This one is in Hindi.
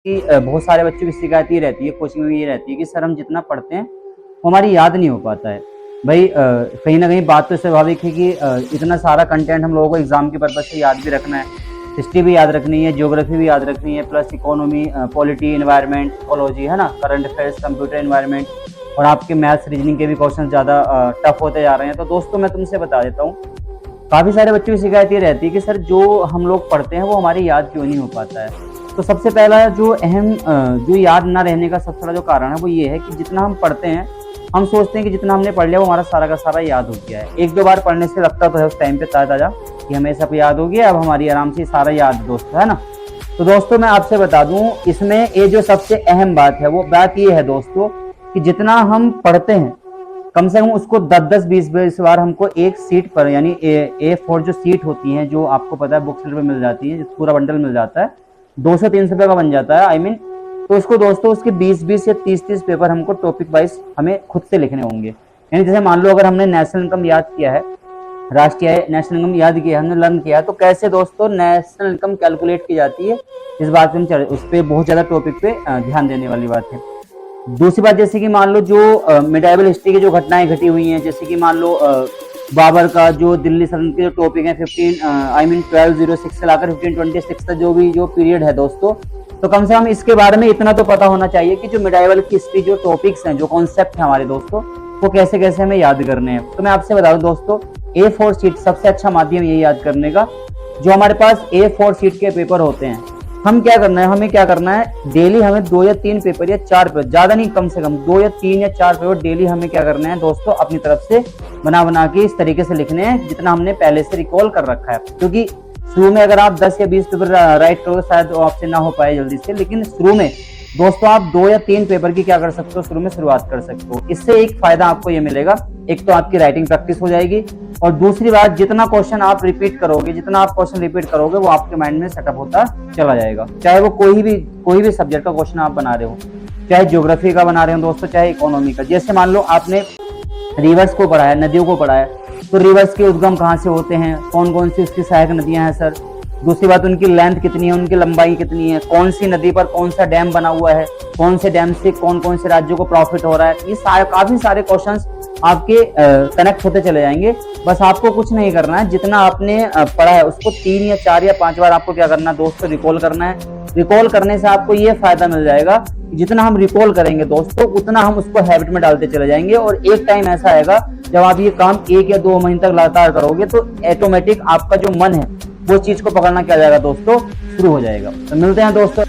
कि बहुत सारे बच्चों की शिकायत ये रहती है, कोचिंग में ये रहती है कि सर हम जितना पढ़ते हैं वो हमारी याद नहीं हो पाता है। भाई कहीं न कहीं बात तो स्वाभाविक है कि इतना सारा कंटेंट हम लोगों को एग्ज़ाम के पर्पज़ से याद भी रखना है। हिस्ट्री भी याद रखनी है, ज्योग्राफी भी याद रखनी है, plus economy, polity, environment, ecology, है ना? करंट अफेयर्स, कंप्यूटर एनवायरनमेंट और आपके मैथ्स, रीजनिंग के भी क्वेश्चन ज़्यादा टफ होते जा रहे हैं। तो दोस्तों मैं तुमसे बता देता हूँ, काफ़ी सारे बच्चों की शिकायत ये रहती है कि सर जो हम लोग पढ़ते हैं वो हमारी याद क्यों नहीं हो पाता है। तो सबसे पहला जो अहम जो याद ना रहने का सबसे बड़ा जो कारण है वो ये है कि जितना हम पढ़ते हैं, हम सोचते हैं कि जितना हमने पढ़ लिया वो हमारा सारा का सारा याद हो गया है। 1-2 बार पढ़ने से लगता तो है उस टाइम पे ताज़ा कि हमें सब याद हो गया, अब हमारी आराम से सारा याद दोस्त, है ना? तो दोस्तों मैं आपसे बता दूं, इसमें ये जो सबसे अहम बात है वो बात ये है दोस्तों कि जितना हम पढ़ते हैं कम से कम उसको 10-10, 20-20 बार हमको एक सीट पर, यानी A4 जो सीट होती है, जो आपको पता है बुक सेलर में मिल जाती है, पूरा बंडल मिल जाता है, 200-300 रुपये का बन जाता है, तो उसको दोस्तों उसके 20-20 या 30-30 पेपर हमको टॉपिक वाइज हमें खुद से लिखने होंगे। यानी जैसे मान लो अगर हमने नेशनल इनकम याद किया है, राष्ट्रीय नेशनल इनकम याद किया, हमने लर्न किया, तो कैसे दोस्तों नेशनल इनकम कैलकुलेट की जाती है, इस बात पे हम उस पर बहुत ज़्यादा टॉपिक पे ध्यान देने वाली बात है। दूसरी बात, जैसे कि मान लो जो मिडाइवल हिस्ट्री की जो घटनाएं घटी हुई हैं, जैसे कि मान लो बाबर का जो दिल्ली सल्तनत के जो टॉपिक है 1206 से लाकर 1526 तक जो पीरियड है दोस्तों, तो कम से कम इसके बारे में इतना तो पता होना चाहिए कि जो मिडाइवल की हिस्ट्री जो टॉपिक्स हैं, जो कॉन्सेप्ट है हमारे दोस्तों, वो कैसे कैसे हमें याद करने हैं। तो मैं आपसे बता दूं दोस्तों, A4 शीट सबसे अच्छा माध्यम ये याद करने का। जो हमारे पास A4 शीट के पेपर होते हैं, हमें क्या करना है, डेली हमें 2 या 3 पेपर या 4 पेपर, ज्यादा नहीं, कम से कम 2 या 3 या 4 पेपर डेली हमें क्या करना है दोस्तों, अपनी तरफ से बना के इस तरीके से लिखने हैं जितना हमने पहले से रिकॉल कर रखा है। क्योंकि शुरू में अगर आप 10 या 20 पेपर राइट करोगे शायद आपसे ना हो पाए जल्दी से, लेकिन शुरू में दोस्तों आप 2 या 3 पेपर की क्या कर सकते हो, शुरू में शुरुआत कर सकते हो। इससे एक फायदा आपको ये मिलेगा, एक तो आपकी राइटिंग प्रैक्टिस हो जाएगी, और दूसरी बात, जितना क्वेश्चन आप रिपीट करोगे वो आपके माइंड में सेटअप होता चला जाएगा। चाहे वो कोई भी सब्जेक्ट का क्वेश्चन आप बना रहे हो, चाहे ज्योग्राफी का बना रहे हो दोस्तों, चाहे इकोनॉमी का। जैसे मान लो आपने रिवर्स को पढ़ा है, नदियों को पढ़ा है, तो रिवर्स के उद्गम कहाँ से होते हैं, कौन कौन सी उसकी सहायक नदियां हैं सर, दूसरी बात उनकी लेंथ कितनी है, उनकी लंबाई कितनी है, कौन सी नदी पर कौन सा डैम बना हुआ है, कौन से डैम से कौन कौन से राज्यों को प्रॉफिट हो रहा है, ये काफी सारे क्वेश्चंस आपके कनेक्ट होते चले जाएंगे। बस आपको कुछ नहीं करना है, जितना आपने पढ़ा है उसको 3 या 4 या 5 बार आपको क्या करना है दोस्तों, रिकॉल करना है। रिकॉल करने से आपको ये फायदा मिल जाएगा, जितना हम रिकॉल करेंगे दोस्तों उतना हम उसको हैबिट में डालते चले जाएंगे, और एक टाइम ऐसा आएगा जब आप ये काम 1 या 2 महीने तक लगातार करोगे तो ऑटोमेटिक आपका जो मन है वो चीज को पकड़ना क्या जाएगा दोस्तों, शुरू हो जाएगा। तो मिलते हैं दोस्तों।